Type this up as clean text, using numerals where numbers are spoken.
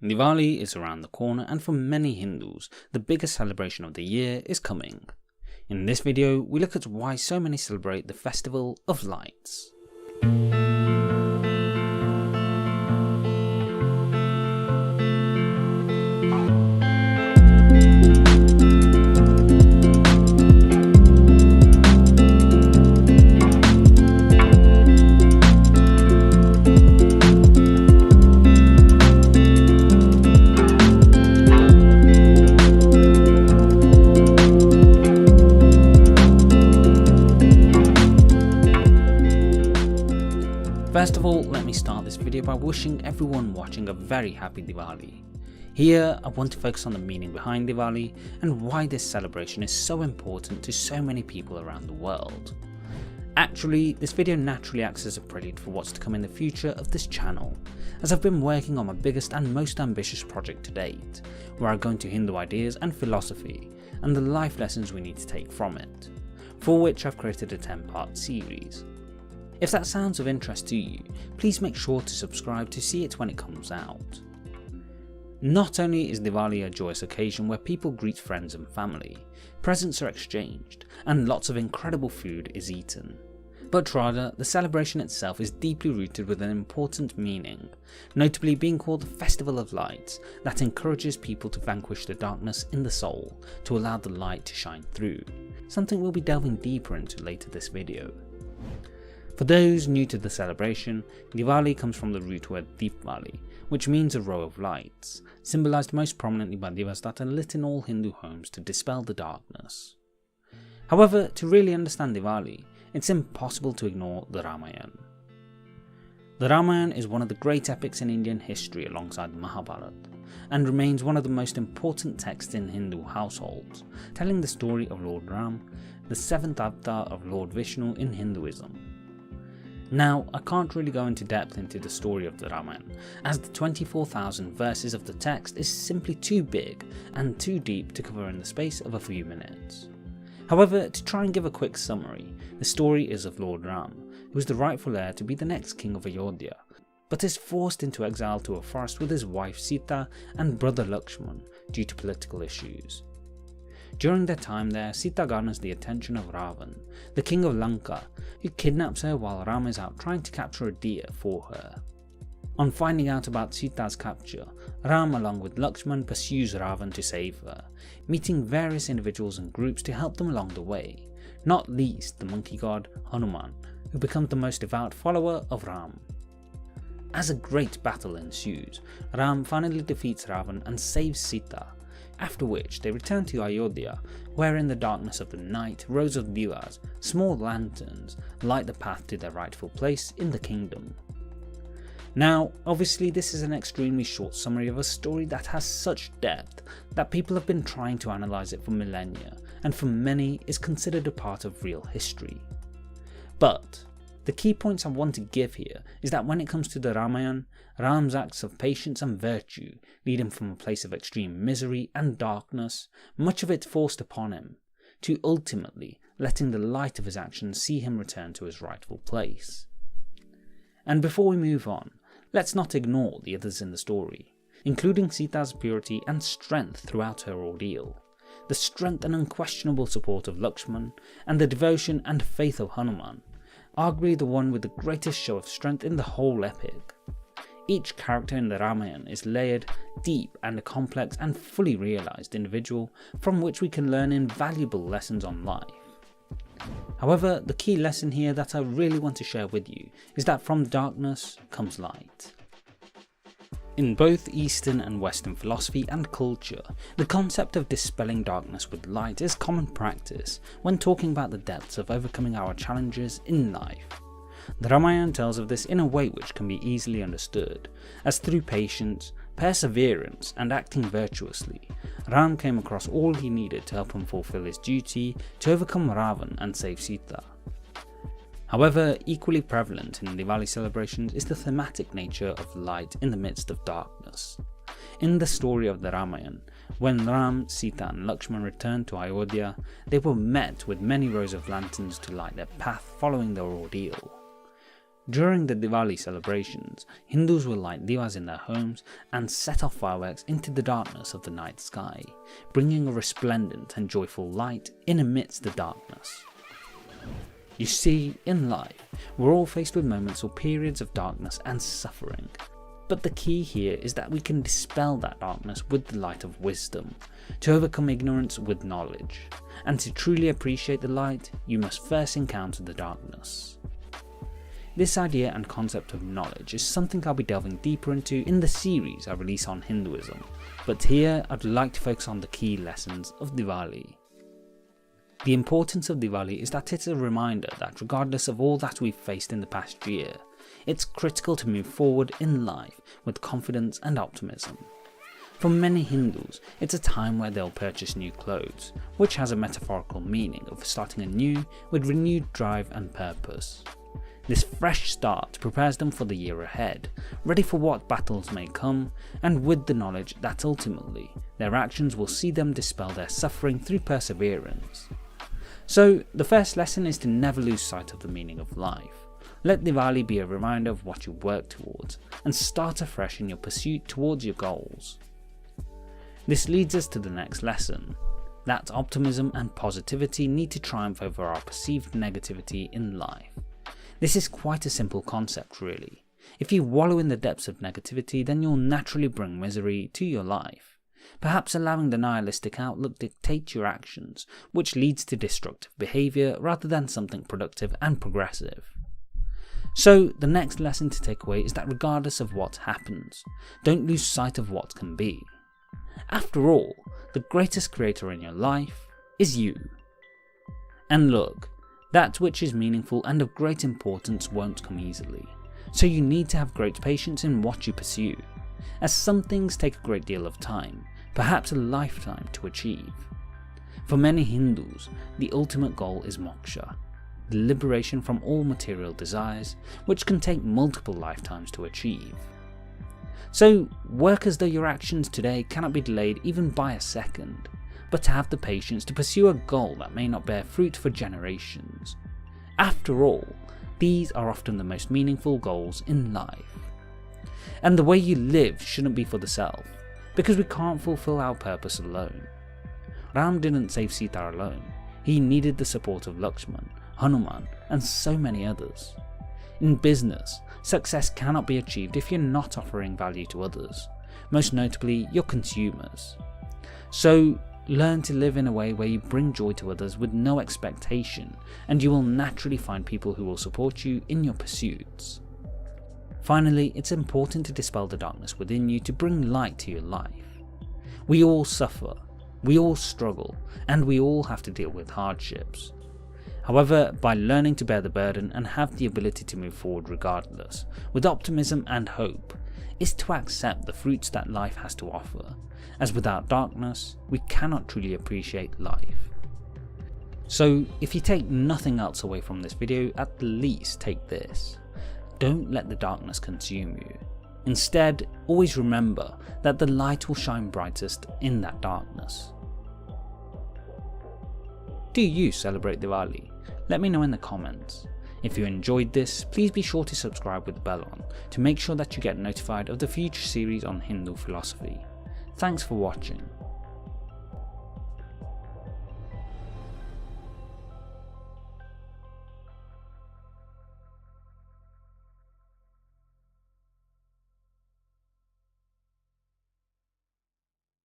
Diwali is around the corner, and for many Hindus, the biggest celebration of the year is coming. In this video, we look at why so many celebrate the festival of lights. First of all, let me start this video by wishing everyone watching a very happy Diwali. Here, I want to focus on the meaning behind Diwali and why this celebration is so important to so many people around the world. Actually, this video naturally acts as a prelude for what's to come in the future of this channel, as I've been working on my biggest and most ambitious project to date, where I go into Hindu ideas and philosophy, and the life lessons we need to take from it, for which I've created a 10-part series. If that sounds of interest to you, please make sure to subscribe to see it when it comes out. Not only is Diwali a joyous occasion where people greet friends and family, presents are exchanged, and lots of incredible food is eaten, but rather the celebration itself is deeply rooted with an important meaning, notably being called the Festival of Lights, that encourages people to vanquish the darkness in the soul to allow the light to shine through, something we'll be delving deeper into later this video. For those new to the celebration, Diwali comes from the root word Deepavali, which means a row of lights, symbolised most prominently by divas that are lit in all Hindu homes to dispel the darkness. However, to really understand Diwali, it's impossible to ignore the Ramayana. The Ramayana is one of the great epics in Indian history alongside the Mahabharata, and remains one of the most important texts in Hindu households, telling the story of Lord Ram, the seventh avatar of Lord Vishnu in Hinduism. Now, I can't really go into depth into the story of the Ramayana, as the 24,000 verses of the text is simply too big and too deep to cover in the space of a few minutes. However, to try and give a quick summary, the story is of Lord Ram, who is the rightful heir to be the next king of Ayodhya, but is forced into exile to a forest with his wife Sita and brother Lakshman due to political issues. During their time there, Sita garners the attention of Ravan, the king of Lanka, who kidnaps her while Ram is out trying to capture a deer for her. On finding out about Sita's capture, Ram along with Lakshman pursues Ravan to save her, meeting various individuals and groups to help them along the way, not least the monkey god Hanuman, who becomes the most devout follower of Ram. As a great battle ensues, Ram finally defeats Ravan and saves Sita, after which they return to Ayodhya, where in the darkness of the night, rows of divas, small lanterns, light the path to their rightful place in the kingdom. Now, obviously this is an extremely short summary of a story that has such depth that people have been trying to analyse it for millennia, and for many is considered a part of real history. But the key points I want to give here is that when it comes to the Ramayana, Ram's acts of patience and virtue lead him from a place of extreme misery and darkness, much of it forced upon him, to ultimately letting the light of his actions see him return to his rightful place. And before we move on, let's not ignore the others in the story, including Sita's purity and strength throughout her ordeal, the strength and unquestionable support of Lakshman, and the devotion and faith of Hanuman, arguably the one with the greatest show of strength in the whole epic. Each character in the Ramayana is layered, deep and a complex and fully realised individual from which we can learn invaluable lessons on life. However, the key lesson here that I really want to share with you is that from darkness comes light. In both Eastern and Western philosophy and culture, the concept of dispelling darkness with light is common practice when talking about the depths of overcoming our challenges in life. The Ramayana tells of this in a way which can be easily understood, as through patience, perseverance and acting virtuously, Ram came across all he needed to help him fulfill his duty to overcome Ravan and save Sita. However, equally prevalent in Diwali celebrations is the thematic nature of light in the midst of darkness. In the story of the Ramayana, when Ram, Sita and Lakshman returned to Ayodhya, they were met with many rows of lanterns to light their path following their ordeal. During the Diwali celebrations, Hindus will light divas in their homes and set off fireworks into the darkness of the night sky, bringing a resplendent and joyful light in amidst the darkness. You see, in life, we're all faced with moments or periods of darkness and suffering. But the key here is that we can dispel that darkness with the light of wisdom, to overcome ignorance with knowledge, and to truly appreciate the light, you must first encounter the darkness. This idea and concept of knowledge is something I'll be delving deeper into in the series I release on Hinduism, but here I'd like to focus on the key lessons of Diwali. The importance of Diwali is that it's a reminder that regardless of all that we've faced in the past year, it's critical to move forward in life with confidence and optimism. For many Hindus, it's a time where they'll purchase new clothes, which has a metaphorical meaning of starting anew with renewed drive and purpose. This fresh start prepares them for the year ahead, ready for what battles may come, and with the knowledge that ultimately their actions will see them dispel their suffering through perseverance. So the first lesson is to never lose sight of the meaning of life. Let Diwali be a reminder of what you work towards, and start afresh in your pursuit towards your goals. This leads us to the next lesson, that optimism and positivity need to triumph over our perceived negativity in life. This is quite a simple concept really. If you wallow in the depths of negativity, then you'll naturally bring misery to your life, perhaps allowing the nihilistic outlook dictate your actions, which leads to destructive behaviour rather than something productive and progressive. So the next lesson to take away is that regardless of what happens, don't lose sight of what can be. After all, the greatest creator in your life is you. And look, that which is meaningful and of great importance won't come easily, so you need to have great patience in what you pursue, as some things take a great deal of time, perhaps a lifetime to achieve. For many Hindus, the ultimate goal is moksha, the liberation from all material desires, which can take multiple lifetimes to achieve. So work as though your actions today cannot be delayed even by a second, but to have the patience to pursue a goal that may not bear fruit for generations. After all, these are often the most meaningful goals in life. And the way you live shouldn't be for the self, because we can't fulfill our purpose alone. Ram didn't save Sita alone, he needed the support of Lakshman, Hanuman, and so many others. In business, success cannot be achieved if you're not offering value to others, most notably your consumers. So learn to live in a way where you bring joy to others with no expectation, and you will naturally find people who will support you in your pursuits. Finally, it's important to dispel the darkness within you to bring light to your life. We all suffer, we all struggle, and we all have to deal with hardships. However, by learning to bear the burden and have the ability to move forward regardless, with optimism and hope, is to accept the fruits that life has to offer, as without darkness, we cannot truly appreciate life. So if you take nothing else away from this video, at least take this. Don't let the darkness consume you. Instead, always remember that the light will shine brightest in that darkness. Do you celebrate Diwali? Let me know in the comments. If you enjoyed this, please be sure to subscribe with the bell on to make sure that you get notified of the future series on Hindu philosophy. Thanks for watching.